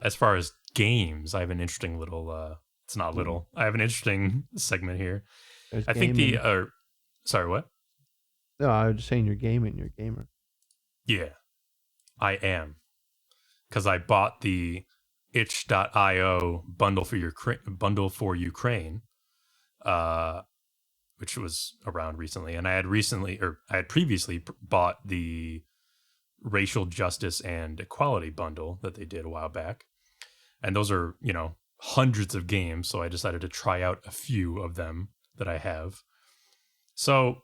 as far as games, I have an interesting little. It's not little. I have an interesting segment here. There's I think gaming. Sorry, what? No, I was just saying you're gaming. You're a gamer. Yeah, I am, because I bought the itch.io bundle for Ukraine, which was around recently, and I had previously bought the racial justice and equality bundle that they did a while back, and those are hundreds of games, so I decided to try out a few of them that I have. So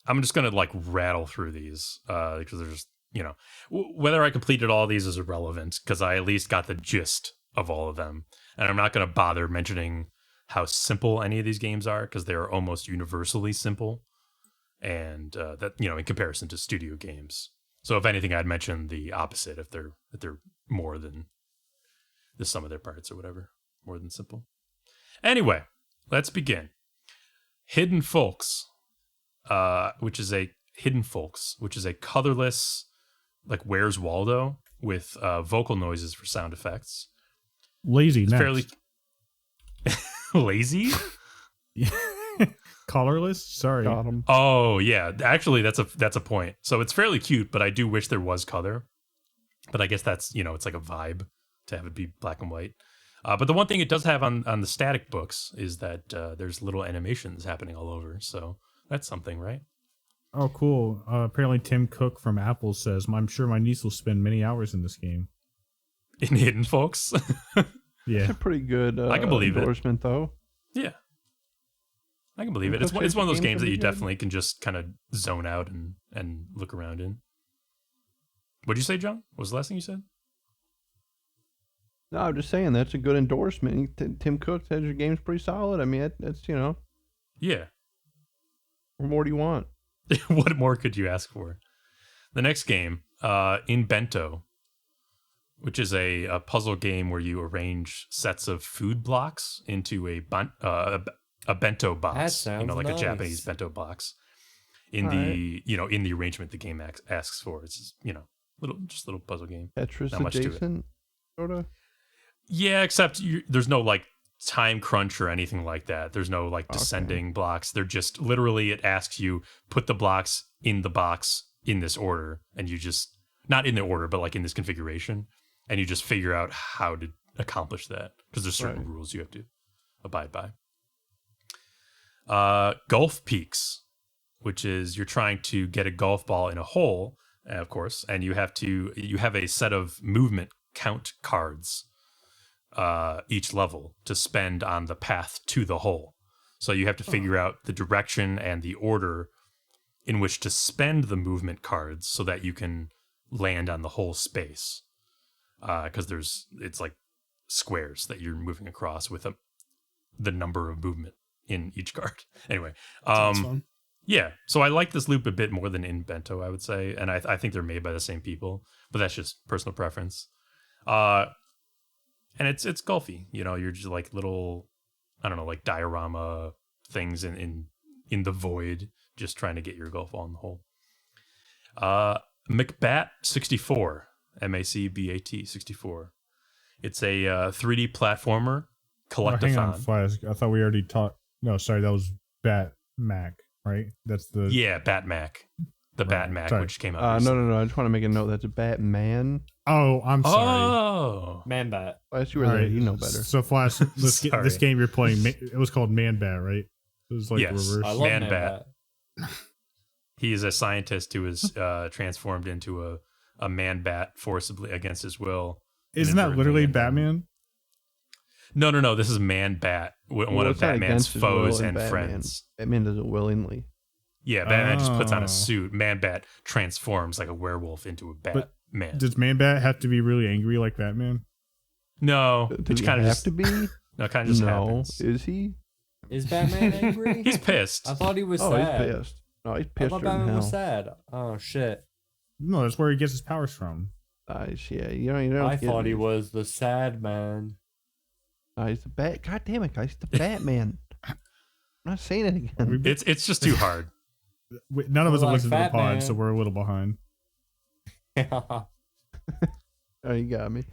I'm just gonna rattle through these because there's whether I completed all these is irrelevant because I at least got the gist of all of them, and I'm not gonna bother mentioning how simple any of these games are because they are almost universally simple, and that in comparison to studio games. So if anything, I'd mention the opposite if they're more than the sum of their parts or whatever, more than simple. Anyway, let's begin. Hidden Folks, which is a colorless, Where's Waldo with vocal noises for sound effects. Lazy, it's next. fairly lazy. Colorless. Sorry. Got 'em. Oh yeah, actually that's a point. So it's fairly cute, but I do wish there was color. But I guess that's it's like a vibe to have it be black and white. But the one thing it does have on the static books is that there's little animations happening all over. So that's something, right? Oh, cool. Apparently Tim Cook from Apple says, I'm sure my niece will spend many hours in this game. In Hidden Folks? Yeah. That's a pretty good I can believe endorsement, though. Yeah. I can believe it. It's one of those games that you definitely can just kind of zone out and look around in. What'd you say, John? What was the last thing you said? No, I'm just saying that's a good endorsement. Tim Cook says your game's pretty solid. I mean, that's Yeah. What more do you want? What more could you ask for? The next game, in Bento, which is a puzzle game where you arrange sets of food blocks into a bento box. That sounds like nice. a Japanese bento box. In the arrangement the game asks for. It's little puzzle game. Tetris Not much to it. adjacent, sort of. Yeah, except there's no time crunch or anything like that. There's no descending blocks. They're just literally, it asks you put the blocks in the box in this order, and you just, not in the order, but in this configuration, and you just figure out how to accomplish that because there's certain rules you have to abide by. Golf Peaks, which is you're trying to get a golf ball in a hole, of course, and you have a set of movement count cards each level to spend on the path to the hole. So you have to figure out the direction and the order in which to spend the movement cards so that you can land on the whole space. Because it's like squares that you're moving across with the number of movement in each card. Anyway, Sounds fun. yeah. So I like this loop a bit more than in Bento, I would say, and I think they're made by the same people, but that's just personal preference. And it's golfy, you're just little, I don't know, diorama things in the void, just trying to get your golf ball in the hole. MacBat 64, MACBAT 64. It's a 3D platformer collectathon. Hang on, Flask. I thought we already talked. No, sorry, that was Bat Mac, right? That's the Bat Mac, Bat Mac, sorry. which came out. No. I just want to make a note. That's a Batman. Oh, I'm sorry. Oh, Man bat. Last you were All there, right, you know better. So Flash, this Sorry. game you're playing, it was called Man Bat, right? It was Yes. reverse. I love Man Man bat. bat. he is a scientist who is transformed into a man bat forcibly against his will. Isn't that literally inadvertently. Batman? No. This is Man Bat, one of it's not Batman's against his will foes in and Batman. friends. Batman does it willingly. Yeah, Batman just puts on Oh. a suit. Man Bat transforms like a werewolf into a Batman. Does Man Bat have to be really angry like Batman? No, Does it he kind of have just to be? no, kind of just No. happens. Is he? Is Batman angry? He's pissed. I thought he was Oh, sad. he's pissed. No, he's I pissed thought in Batman was hell. sad. Oh shit! No, that's where he gets his powers from. Yeah, you know. I thought he was the sad man. He's the Bat. God damn it, guys! He's the Batman. I'm not saying it again. It's just too hard. None of us Well, have listened to the like pod, Batman. so we're a little behind. Oh, you got me.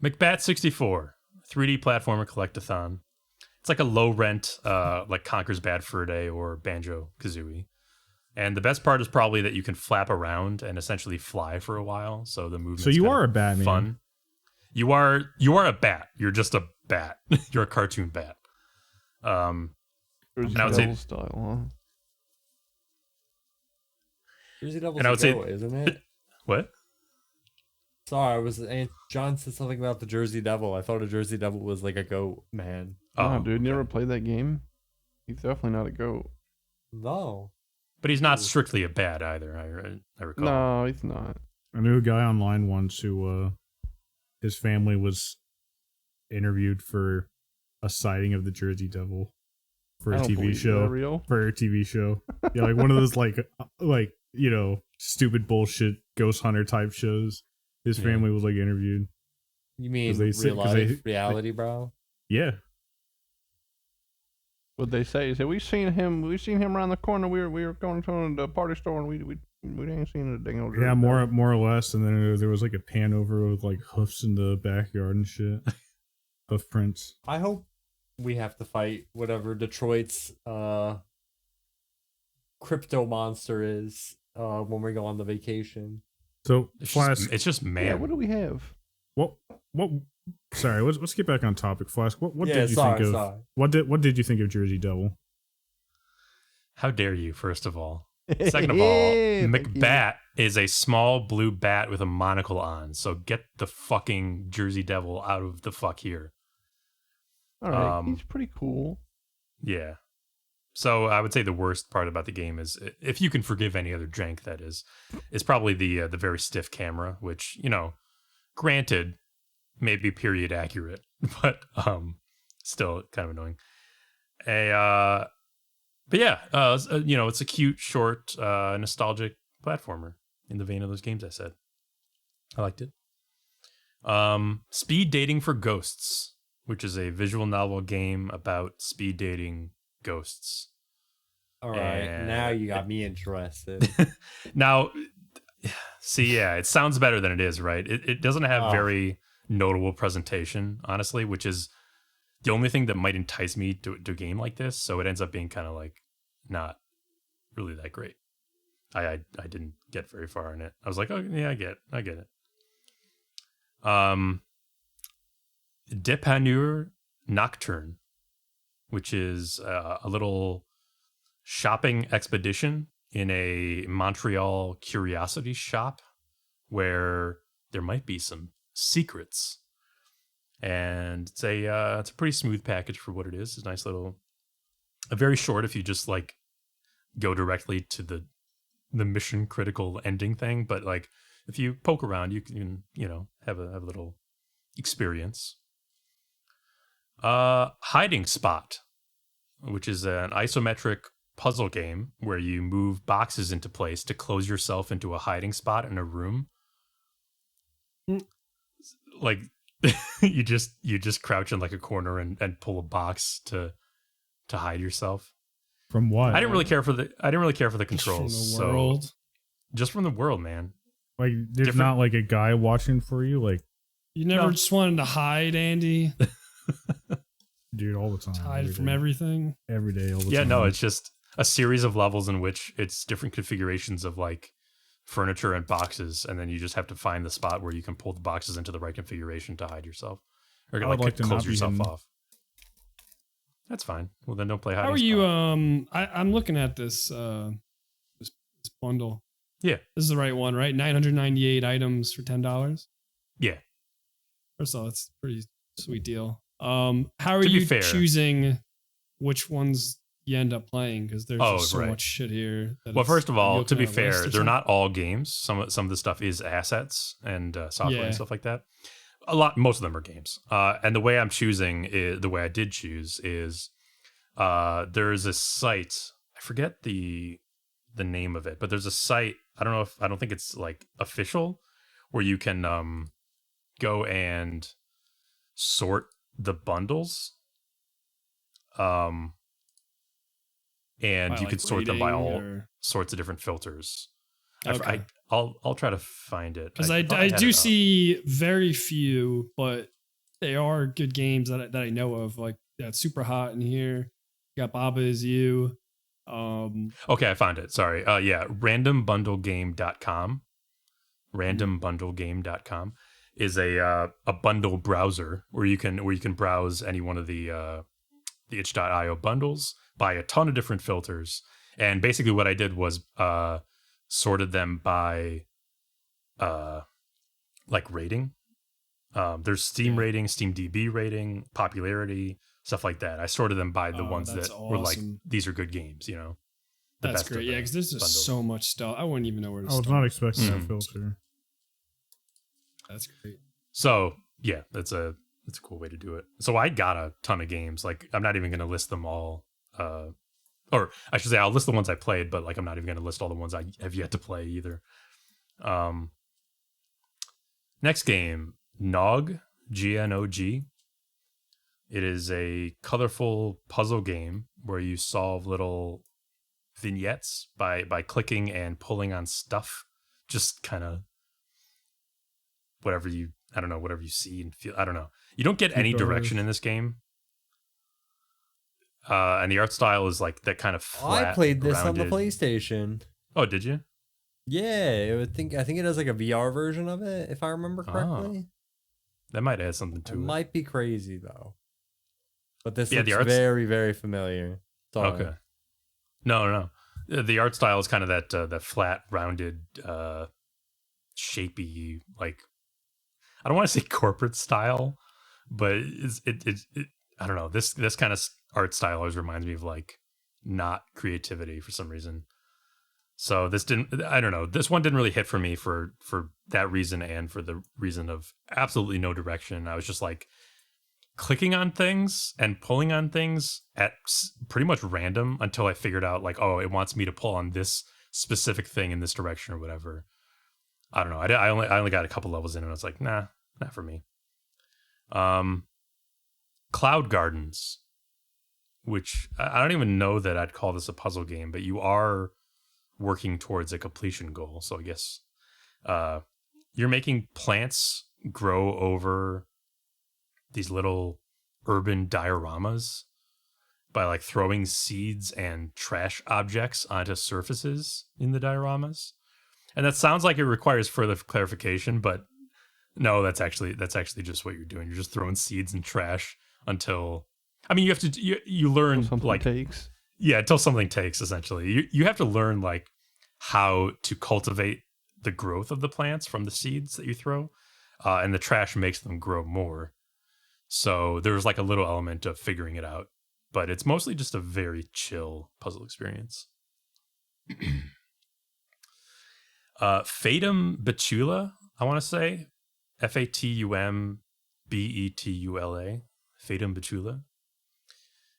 McBat 64, 3D platformer collectathon. It's like a low rent, like Conker's Bad Fur Day or Banjo Kazooie. And the best part is probably that you can flap around and essentially fly for a while. So the movement. So you are a Batman. Fun. You are a bat. You're just a bat. You're a cartoon bat. Jersey And I would say- Devil style, huh? Jersey Devil's And I would a say- goat, isn't it? What? Sorry, John said something about the Jersey Devil. I thought a Jersey Devil was like a goat man. Oh, dude, okay. never played that game? He's definitely not a goat. No. But he's not strictly a bat either. I recall. No, he's not. I knew a guy online once who his family was interviewed for a sighting of the Jersey Devil for I a don't TV believe that show. real. For a TV show. Yeah, like one of those like you know, stupid bullshit ghost hunter type shows. His Yeah. family was like interviewed. You mean they say- real 'cause life, they- reality, bro? Yeah. What they say is that we've seen him around the corner. We were going to the party store and we ain't seen a dang old Yeah, Jersey Devil. more or less. And then there was like a pan over with like hoofs in the backyard and shit. Hoof prints. I hope we have to fight whatever Detroit's crypto monster is when we go on the vacation. So It's Flask, just, it's just man. Yeah, what do we have? what sorry, let's get back on topic, Flask. What Yeah, did you sorry, think of sorry. what did you think of Jersey Devil? How dare you, first of all. Second of all, Thank you. McBat is a small blue bat with a monocle on. So get the fucking Jersey Devil out of the fuck here. All right, um, he's pretty cool. Yeah. So I would say the worst part about the game is, if you can forgive any other jank, that is probably the very stiff camera, which, you know, granted, may be period accurate, but still kind of annoying. But yeah, you know, it's a cute, short, nostalgic platformer in the vein of those games I said. I liked it. Speed Dating for Ghosts, which is a visual novel game about speed dating ghosts. All right, And- now you got me interested. Now, see, yeah, it sounds better than it is, right? It doesn't have Oh. very notable presentation, honestly, which is the only thing that might entice me to a game like this. So it ends up being kind of like not really that great. I didn't get very far in it. I was like, oh yeah, I get it. Depanure Nocturne, which is a little shopping expedition in a Montreal curiosity shop where there might be some secrets. And it's a pretty smooth package for what it is. It's a nice little, very short if you just like go directly to the mission critical ending thing. But like if you poke around, you can, you know, have a little experience. Hiding Spot, which is an isometric puzzle game where you move boxes into place to close yourself into a hiding spot in a room. Like you just crouch in like a corner and pull a box to hide yourself. From what? I didn't really care for the Just controls. from the world. So just from the world, man. Like there's different- not like a guy watching for you, like You never No. just wanted to hide, Andy. dude, all the time. Hide every from day. everything. Every day, all the Yeah, time. no, it's just a series of levels in which it's different configurations of like furniture and boxes, and then you just have to find the spot where you can pull the boxes into the right configuration to hide yourself, or I would like to close not be yourself hidden. off. That's fine. Well, then don't play hiding. How are you? Spot. I'm looking at this this bundle. Yeah. This is the right one, right? 998 items for $10. Yeah. First of all, it's a pretty sweet deal. How are To be you fair- choosing which ones you end up playing? Because there's Oh, just so right. much shit here. that Well, it's- first of you all, look to at be a list fair, or they're something? not all games. Some of the stuff is assets and software Yeah. and stuff like that. Most of them are games. And the way I'm choosing is the way I did choose is there is a site. I forget the name of it, but there's a site. I don't think it's like official, where you can go and sort the bundles. And By, you like, can sort them by rating all or- sorts of different filters. Okay. I'll try to find it Because thought I had do it up. see very few, but they are good games that I know of. Like that's Super Hot in here. You got Baba Is You. Okay, I found it. Sorry. Yeah, randombundlegame.com. Randombundlegame.com is a bundle browser where you can browse any one of the itch.io bundles, buy a ton of different filters, and basically what I did was sorted them by like rating. There's Steam rating, Steam DB rating, popularity, stuff like that. I sorted them by the ones that's that were like, awesome. these are good games, you know. The That's best of great. the Yeah, because there's just bundles. so much stuff. I wouldn't even know where to I was start. not expecting that Mhm. filter. That's great. So yeah, that's a cool way to do it. So I got a ton of games. Like I'm not even going to list them all. Or I should say I'll list the ones I played, but like I'm not even going to list all the ones I have yet to play either. Next game, Nog, Gnog. It is a colorful puzzle game where you solve little vignettes by clicking and pulling on stuff. Just kind of whatever you see and feel. I don't know. You don't get any direction in this game. And the art style is like that kind of flat. I played this on the rounded- PlayStation. Oh, did you? Yeah, I think it has like a VR version of it, if I remember correctly. That might add something It to it. might be crazy though. But this Yeah, the looks art's- very, very familiar. Sorry. Okay. No. The art style is kind of that flat, rounded, shapy, like I don't want to say corporate style, but it I don't know. This kind of art style always reminds me of like not creativity for some reason. So this didn't. I don't know. This one didn't really hit for me for that reason and for the reason of absolutely no direction. I was just like clicking on things and pulling on things at pretty much random until I figured out like, oh, it wants me to pull on this specific thing in this direction or whatever. I don't know. I only got a couple levels in and I was like, nah, not for me. Cloud Gardens, which I don't even know that I'd call this a puzzle game, but you are working towards a completion goal. So I guess you're making plants grow over these little urban dioramas by like throwing seeds and trash objects onto surfaces in the dioramas. And that sounds like it requires further clarification, but no, that's actually just what you're doing. You're just throwing seeds and trash until you have to you learn Something like takes. yeah, until something takes essentially. You have to learn like how to cultivate the growth of the plants from the seeds that you throw, and the trash makes them grow more. So there's like a little element of figuring it out, but it's mostly just a very chill puzzle experience. Fatum Betula, I want to say FATUM BETULA. Fatum Betula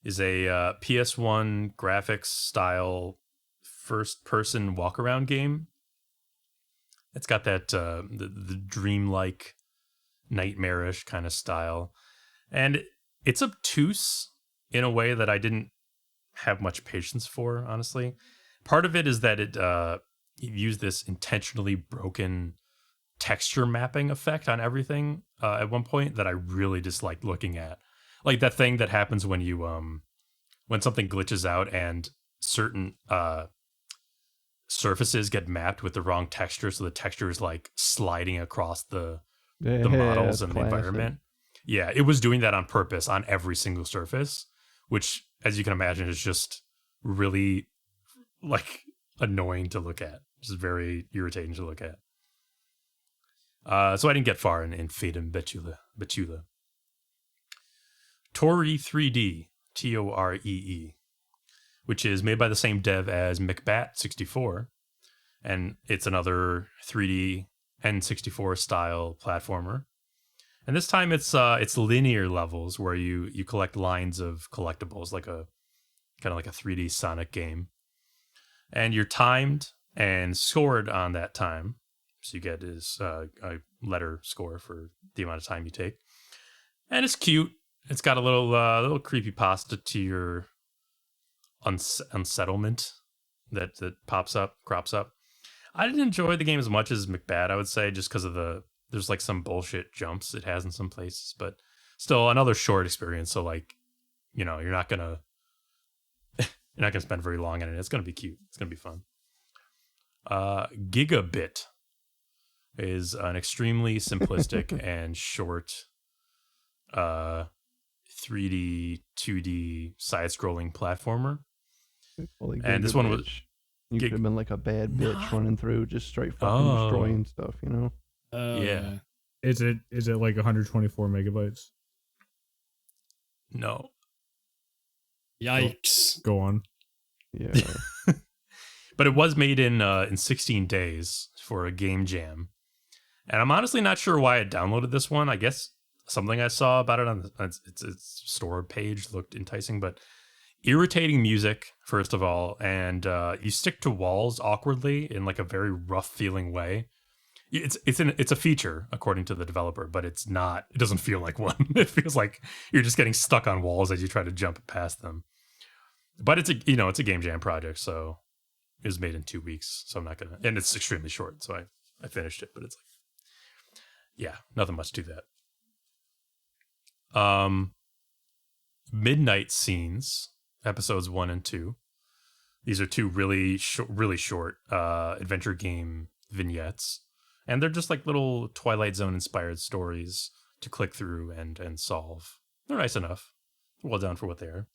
is a PS1 graphics style first-person walk-around game. It's got that the dreamlike, nightmarish kind of style, and it's obtuse in a way that I didn't have much patience for. Honestly, part of it is that it used this intentionally broken texture mapping effect on everything at one point that I really disliked looking at. Like that thing that happens when you when something glitches out and certain surfaces get mapped with the wrong texture, so the texture is like sliding across the models and the environment. Yeah, it was doing that on purpose on every single surface, which, as you can imagine, is just really like annoying to look at. Just very irritating to look at. So I didn't get far in Fatum Betula. Toree 3D, Toree, which is made by the same dev as McBat 64, and it's another 3D N64 style platformer. And this time it's linear levels where you collect lines of collectibles, like a kind of like a 3D Sonic game, and you're timed and scored on that time. So you get is a letter score for the amount of time you take, and it's cute. It's got a little creepypasta to your unsettlement that crops up. I didn't enjoy the game as much as McBad, I would say, just because of there's like some bullshit jumps it has in some places, but still another short experience. So like, you're not gonna spend very long on it. It's gonna be cute. It's gonna be fun. Gigabit is an extremely simplistic and short 3D, 2D side-scrolling platformer. Holy And this one was You could have been like a bad bitch running through, just straight fucking destroying stuff, Yeah. Is it like 124 megabytes? No. Yikes. Go on. Yeah. But it was made in 16 days for a game jam. And I'm honestly not sure why I downloaded this one. I guess something I saw about it on its store page looked enticing, but irritating music, first of all, and you stick to walls awkwardly in like a very rough feeling way. It's a feature according to the developer, but it's not. It doesn't feel like one. It feels like you're just getting stuck on walls as you try to jump past them. But it's a game jam project, so it was made in 2 weeks. So I'm not gonna, and it's extremely short. So I finished it, but it's like, yeah, nothing much to that. Midnight Scenes, episodes 1 and 2. These are two really short adventure game vignettes. And they're just like little Twilight Zone inspired stories to click through and solve. They're nice enough. Well done for what they are.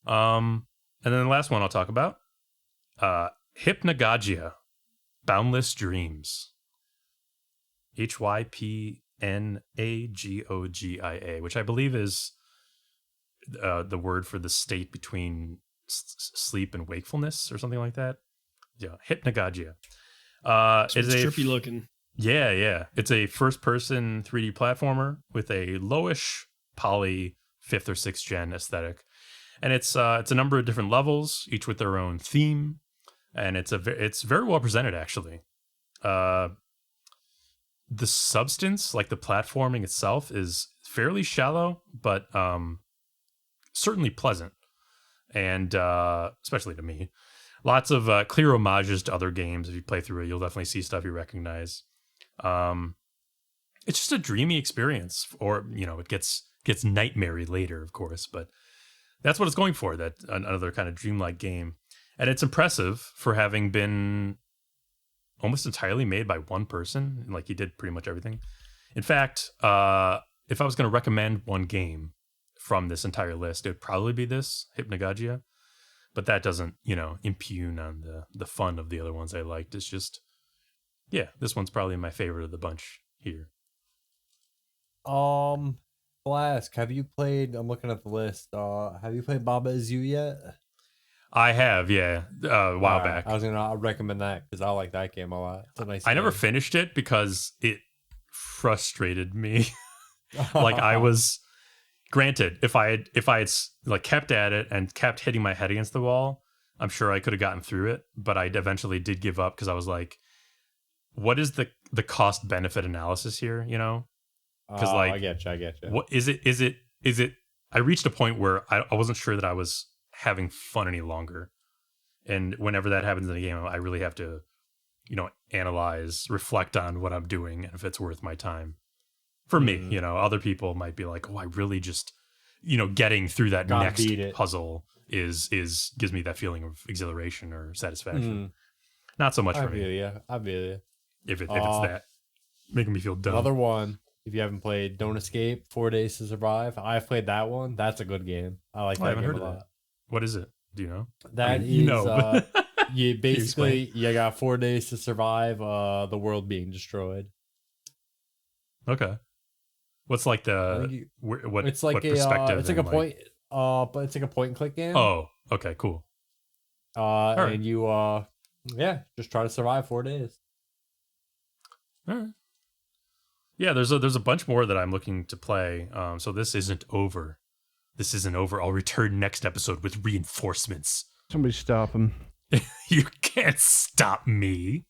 And then the last one I'll talk about, Hypnagogia, Boundless Dreams. Hypnagogia, which I believe is the word for the state between sleep and wakefulness or something like that. Yeah, Hypnagogia. It's trippy looking. Yeah. It's a first-person 3D platformer with a lowish poly 5th or 6th gen aesthetic, and it's a number of different levels, each with their own theme, and it's very well presented actually. The substance, like the platforming itself, is fairly shallow, but certainly pleasant, and especially to me. Lots of clear homages to other games. If you play through it, you'll definitely see stuff you recognize. It's just a dreamy experience, or it gets nightmare-y later, of course, but that's what it's going for. That another kind of dreamlike game, and it's impressive for having been almost entirely made by one person. Like, he did pretty much everything. In fact, if I was going to recommend one game from this entire list, it would probably be this, Hypnagogia. But that doesn't, impugn on the fun of the other ones I liked. It's just, yeah, this one's probably my favorite of the bunch here. Flask, have you played, I'm looking at the list, have you played Baba Is You yet? I have, yeah, a while back. I was going to recommend that because I like that game a lot. It's a nice I game. never finished it because it frustrated me. Like, I was... Granted, if I had like kept at it and kept hitting my head against the wall, I'm sure I could have gotten through it. But I eventually did give up because I was like, "What is the cost benefit analysis here?" Because I get you. What is it? Is it? I reached a point where I wasn't sure that I was having fun any longer, and whenever that happens in a game, I really have to, analyze, reflect on what I'm doing, and if it's worth my time. For me, other people might be like, "Oh, I really just, getting through that next puzzle is gives me that feeling of exhilaration or satisfaction." Not so much for me. I feel you. If it's that making me feel dumb. Another one, if you haven't played, Don't Escape, 4 Days to Survive. I've played that one. That's a good game. I like that game a lot. What is it? Do you know? That you basically you got 4 days to survive the world being destroyed. Okay. What's like what? It's like what perspective? It's like a point. But it's like a point and click game. Oh, okay, cool. Right. And you just try to survive 4 days. All right. Yeah, there's a bunch more that I'm looking to play. So this isn't over. This isn't over. I'll return next episode with reinforcements. Somebody stop him. You can't stop me.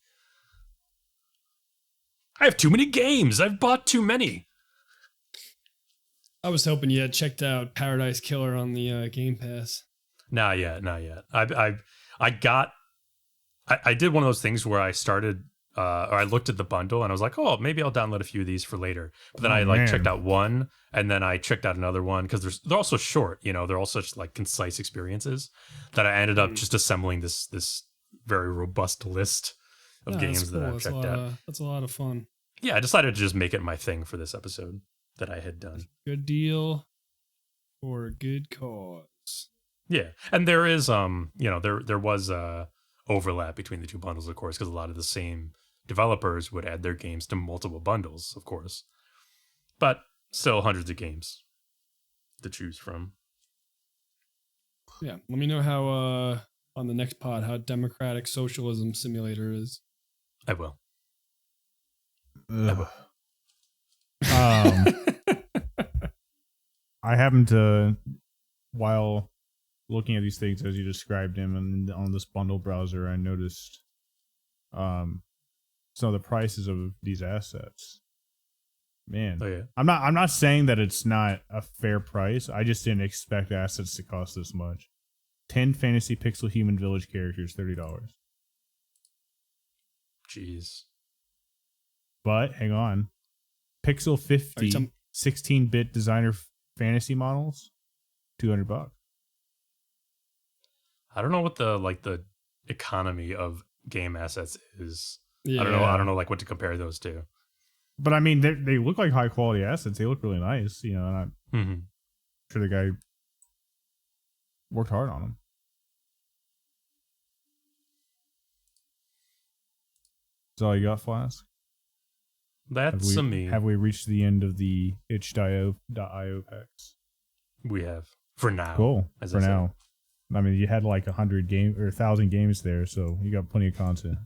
I have too many games. I've bought too many. I was hoping you had checked out Paradise Killer on the Game Pass. Not yet. I I did one of those things where I started, or I looked at the bundle and I was like, oh, maybe I'll download a few of these for later. But then I like checked out one, and then I checked out another one because they're also short. You know, they're all such like concise experiences that I ended up just assembling this very robust list of games that I've checked out. That's a lot of fun. Yeah, I decided to just make it my thing for this episode that I had done. Good deal for a good cause. Yeah, and there is there was overlap between the two bundles, of course, because a lot of the same developers would add their games to multiple bundles, of course, but still hundreds of games to choose from. Yeah, let me know how on the next pod how Democratic Socialism Simulator is. I will. I happened to, while looking at these things as you described them, and on this bundle browser, I noticed some of the prices of these assets. Man, Oh yeah. I'm not saying that it's not a fair price. I just didn't expect assets to cost this much. 10 fantasy pixel human village characters, $30. Jeez. But hang on, Pixel 50 16-bit designer fantasy models, $200. I don't know what the economy of game assets is. Yeah. I don't know like what to compare those to. But I mean, they look like high quality assets. They look really nice, you know. And I'm Mm-hmm. sure the guy worked hard on them. That's all you got, Flask? That's me. Have we reached the end of the itch.io packs? We have for now. Cool. as For I said. now. I mean, you had like 100 game or 1,000 games there, so you got plenty of content.